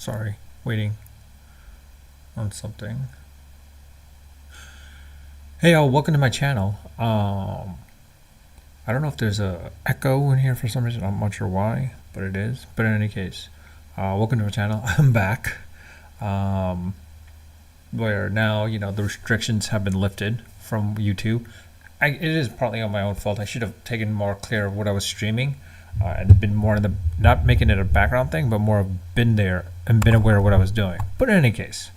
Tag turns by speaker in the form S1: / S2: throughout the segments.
S1: Sorry, waiting on something. Hey y'all, welcome to my channel. I don't know if there's a echo in here for some reason. I'm not sure why, but it is. But in any case, welcome to my channel. I'm back. Where now, the restrictions have been lifted from YouTube. It is partly on my own fault. I should have taken more clear of what I was streaming. And been more in the, not making it a background thing, but more of been there and been aware of what I was doing. But in any case,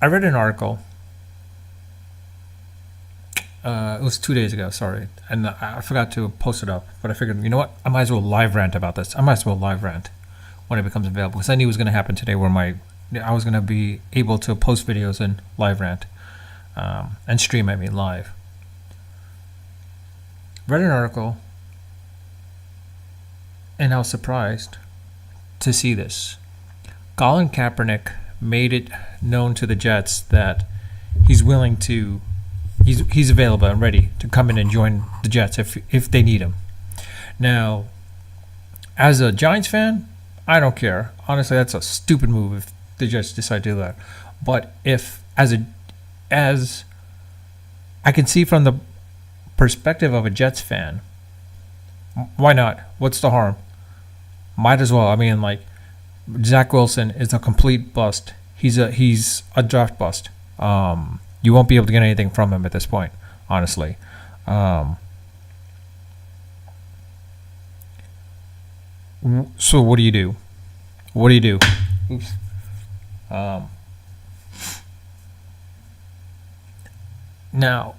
S1: I read an article. It was 2 days ago, sorry, and I forgot to post it up. But I figured, you know what, I might as well live rant about this. I might as well live rant when it becomes available, because I knew it was going to happen today, where I was going to be able to post videos and live rant, and stream. I mean, live. Read an article, and I was surprised to see this. Colin Kapernick made it known to the Jets that he's willing to, he's available and ready to come in and join the Jets if they need him. Now, as a Giants fan, I don't care. Honestly, that's a stupid move if the Jets decide to do that. But if as I can see from the perspective of a Jets fan, why not? What's the harm? Might as well. I mean, like, Zach Wilson is a complete bust. He's a draft bust. You won't be able to get anything from him at this point, honestly. So what do you do? What do you do? Oops. Now,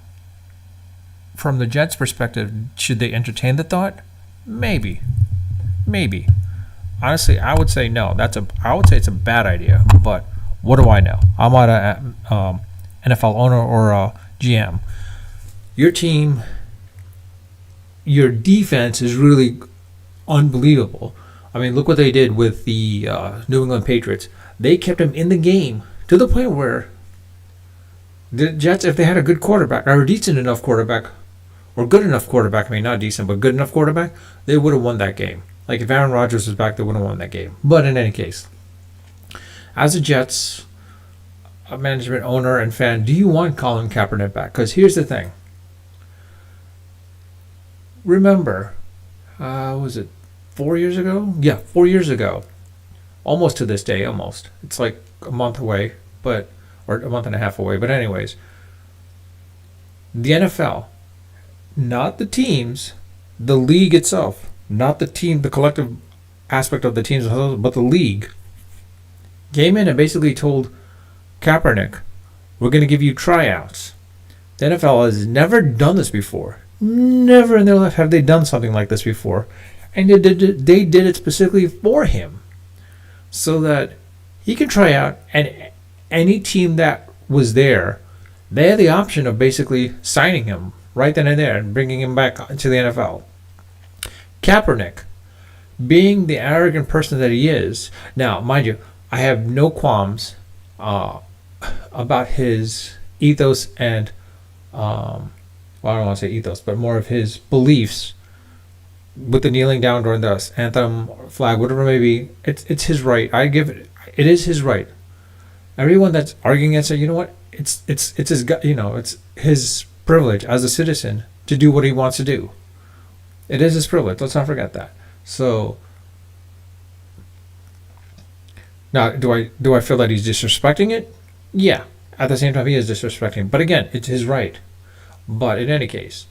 S1: from the Jets' perspective, should they entertain the thought? Maybe. Honestly, I would say no. I would say it's a bad idea. But what do I know? I'm not a NFL owner or a GM. Your team, your defense is really unbelievable. I mean, look what they did with the New England Patriots. They kept them in the game to the point where the Jets, if they had a good quarterback, or a decent enough quarterback, or good enough quarterback, I mean, not decent, but good enough quarterback, they would have won that game. Like, if Aaron Rodgers was back, they would have won that game. But in any case, as a Jets management owner and fan, do you want Colin Kaepernick back? Because here's the thing. Remember, was it 4 years ago? Yeah, 4 years ago. Almost to this day, almost. It's like a month away, or a month and a half away. But anyways, the NFL, not the teams, the league itself, not the team, the collective aspect of the teams, but the league, came in and basically told Kaepernick, we're going to give you tryouts. The NFL has never done this before. Never in their life have they done something like this before. And they did it specifically for him, so that he can try out, and any team that was there, they had the option of basically signing him right then and there and bringing him back to the NFL. Kaepernick, being the arrogant person that he is, now, mind you, I have no qualms about his ethos and, well, I don't want to say ethos, but more of his beliefs with the kneeling down during the anthem, flag, whatever it may be. It's his right. It is his right. Everyone that's arguing against it, you know what? It's his, it's his privilege as a citizen to do what he wants to do. It is his privilege. Let's not forget that. So now, do I feel that he's disrespecting it? Yeah. At the same time, he is disrespecting. But again, it's his right. But in any case,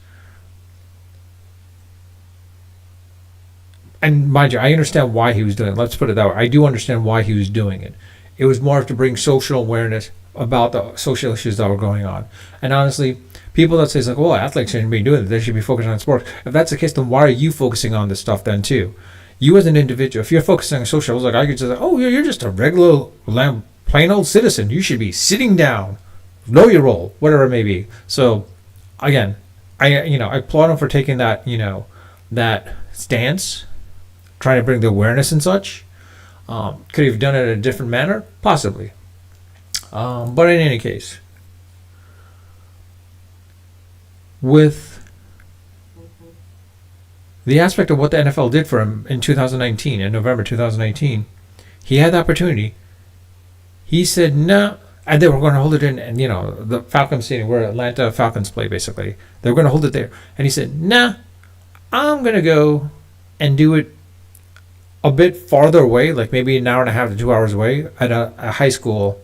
S1: and mind you, I understand why he was doing it. Let's put it that way. I do understand why he was doing it. It was more to bring social awareness about the social issues that were going on. And honestly, people that say, like, well, athletes shouldn't be doing it. They should be focusing on sports. If that's the case, then why are you focusing on this stuff then too? You as an individual, if you're focusing on social, like, I could just say, oh, you're just a regular, plain old citizen. You should be sitting down, know your role, whatever it may be. So, again, I applaud him for taking that, that stance, trying to bring the awareness and such. Could he have done it in a different manner? Possibly. But in any case, with the aspect of what the NFL did for him in 2019, in November 2019, he had the opportunity. He said, no. And they were going to hold it in, and the Falcons Stadium, where Atlanta Falcons play, basically. They were going to hold it there. And he said, nah, I'm going to go and do it a bit farther away, like maybe an hour and a half to 2 hours away, at a high school,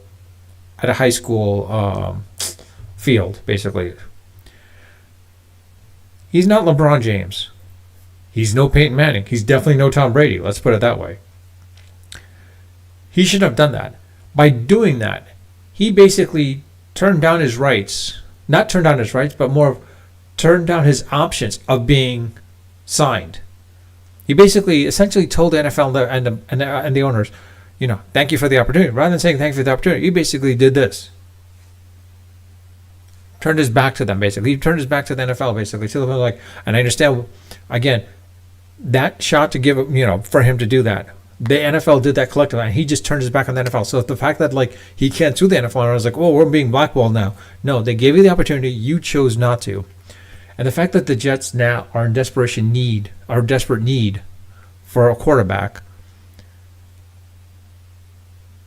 S1: field, basically. He's not LeBron James. He's no Peyton Manning. He's definitely no Tom Brady. Let's put it that way. He shouldn't have done that. By doing that, he basically turned down his rights. Not turned down his rights, but more turned down his options of being signed. He basically essentially told the NFL and the owners, thank you for the opportunity. Rather than saying thank you for the opportunity, he basically did this. Turned his back to them, basically. He turned his back to the NFL, basically. To them, like, and I understand, again, that shot to give, for him to do that. The NFL did that collectively, and he just turned his back on the NFL. So the fact that, like, he can't sue the NFL, and I was like, oh, we're being blackballed now. No, they gave you the opportunity. You chose not to. And the fact that the Jets now are in desperate need for a quarterback,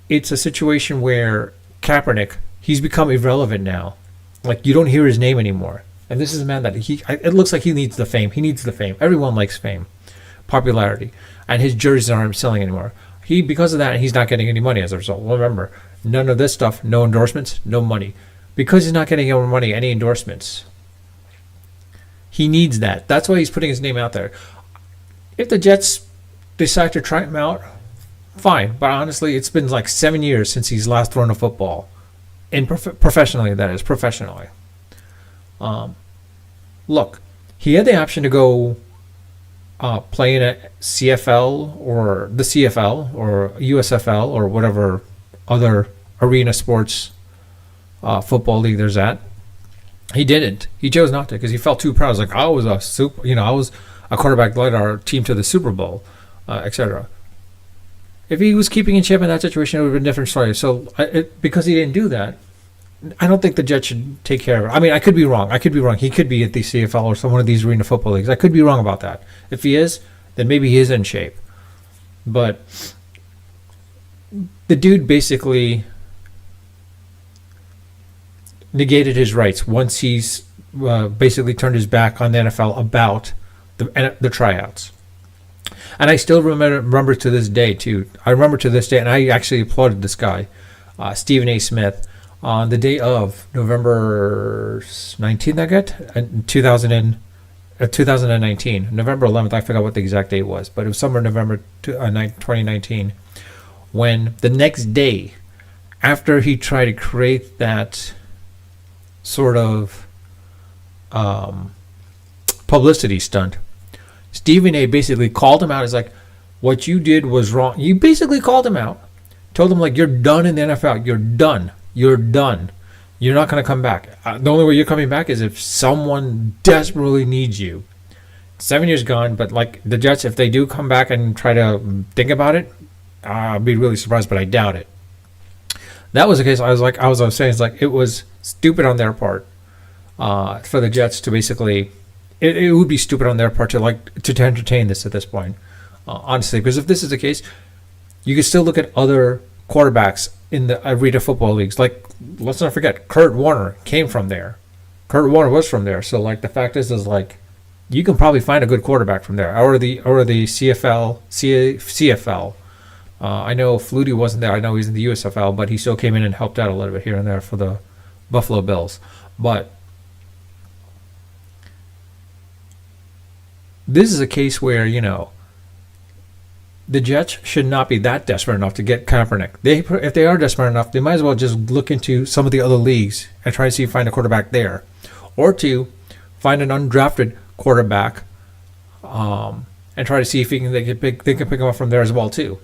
S1: it's a situation where Kaepernick, he's become irrelevant now. Like, you don't hear his name anymore. And this is a man that it looks like he needs the fame. He needs the fame. Everyone likes fame, popularity. And his jerseys aren't selling anymore. Because of that, he's not getting any money as a result. Well, remember, none of this stuff, no endorsements, no money. Because he's not getting any money, any endorsements. He needs that. That's why he's putting his name out there. If the Jets decide to try him out, fine. But honestly, it's been like 7 years since he's last thrown a football. Professionally, that is, professionally. Look, he had the option to go play in a CFL or the CFL or USFL or whatever other arena sports football league there's at. He didn't. He chose not to because he felt too proud. I was like, I was a quarterback led our team to the Super Bowl, etc. If he was keeping in shape in that situation, it would have been a different story. So because he didn't do that, I don't think the Jets should take care of it. I mean, I could be wrong. He could be at the CFL or some one of these arena football leagues. I could be wrong about that. If he is, then maybe he is in shape. But the dude basically negated his rights once he's basically turned his back on the NFL about the tryouts. And I still remember to this day, too. I remember to this day, and I actually applauded this guy, Stephen A. Smith, on the day of November 19th, 2019. November 11th, I forgot what the exact date was, but it was somewhere in November 2019, when the next day, after he tried to create that sort of publicity stunt, Stephen A. basically called him out. He's like, what you did was wrong. You basically called him out. Told him, like, you're done in the NFL. You're done. You're done. You're not going to come back. The only way you're coming back is if someone desperately needs you. 7 years gone, but, like, the Jets, if they do come back and try to think about it, I'll be really surprised, but I doubt it. That was the case. I was saying, it's like, it was stupid on their part for the Jets to basically... It would be stupid on their part to entertain this at this point, honestly. Because if this is the case, you can still look at other quarterbacks in the arena football leagues. Like, let's not forget, Kurt Warner came from there. Kurt Warner was from there. So, like, the fact is like, you can probably find a good quarterback from there, or the CFL. I know Flutie wasn't there. I know he's in the USFL, but he still came in and helped out a little bit here and there for the Buffalo Bills. But this is a case where, the Jets should not be that desperate enough to get Kaepernick. If they are desperate enough, they might as well just look into some of the other leagues and try to see if find a quarterback there. Or to find an undrafted quarterback and try to see if they can pick him up from there as well, too.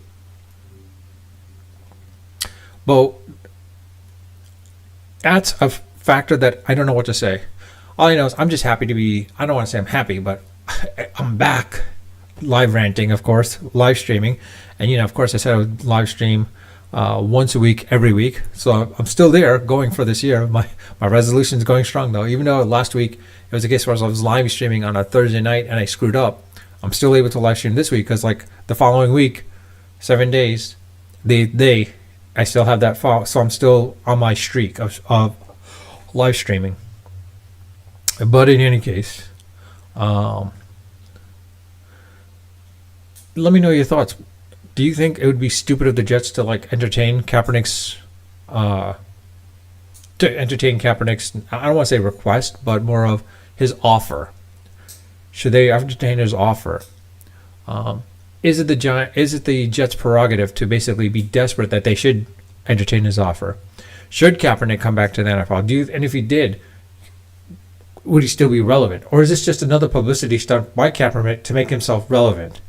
S1: But that's a factor that I don't know what to say. All I know is I'm just happy to be, I don't want to say I'm happy, but I'm back live ranting, of course, live streaming. And, of course, I said I would live stream once a week, every week. So I'm still there going for this year. My resolution is going strong, though. Even though last week it was a case where I was live streaming on a Thursday night and I screwed up. I'm still able to live stream this week because like the following week, 7 days, I still have that file, so I'm still on my streak of live streaming. But in any case, let me know your thoughts. Do you think it would be stupid of the Jets to like entertain Kaepernick's I don't want to say request, but more of his offer? Should they entertain his offer? Is it the Jets' prerogative to basically be desperate that they should entertain his offer? Should Kaepernick come back to the NFL? And if he did, would he still be relevant? Or is this just another publicity stunt by Kaepernick to make himself relevant?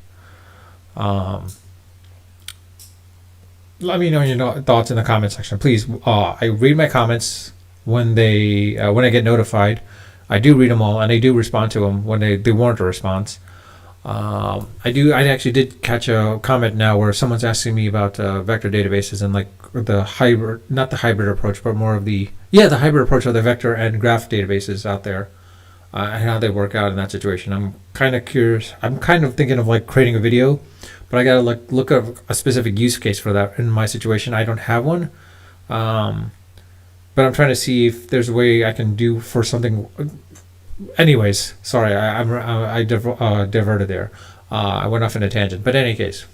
S1: Let me know your thoughts in the comment section, please. I read my comments when I get notified. I do read them all, and I do respond to them when they warrant a response. I actually did catch a comment now where someone's asking me about vector databases and like the hybrid, not the hybrid approach, but more of the hybrid approach of the vector and graph databases out there, and how they work out in that situation. I'm kind of curious. I'm kind of thinking of like creating a video, but I gotta look up a specific use case for that. In my situation, I don't have one, but I'm trying to see if there's a way I can do for something. Anyways, sorry, I diverted there. I went off in a tangent. But in any case,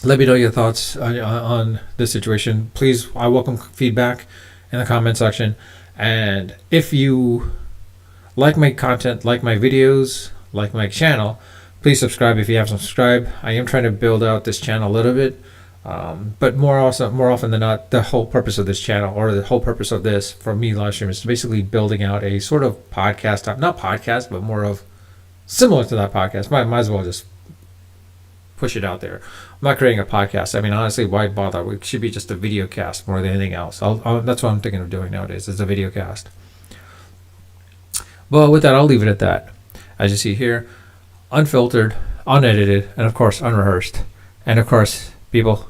S1: let me know your thoughts on this situation. Please, I welcome feedback in the comment section. And if you like my content, like my videos, like my channel, please subscribe if you haven't subscribed. I am trying to build out this channel a little bit. But more often than not, the whole purpose of this channel, or the whole purpose of this for me live stream, is basically building out a sort of podcast, not podcast, but more of similar to that podcast. Might as well just push it out there. I'm not creating a podcast. I mean, honestly, why bother? It should be just a video cast more than anything else. That's what I'm thinking of doing nowadays, is a video cast. Well, with that, I'll leave it at that. As you see here, unfiltered, unedited, and of course, unrehearsed. And of course, people,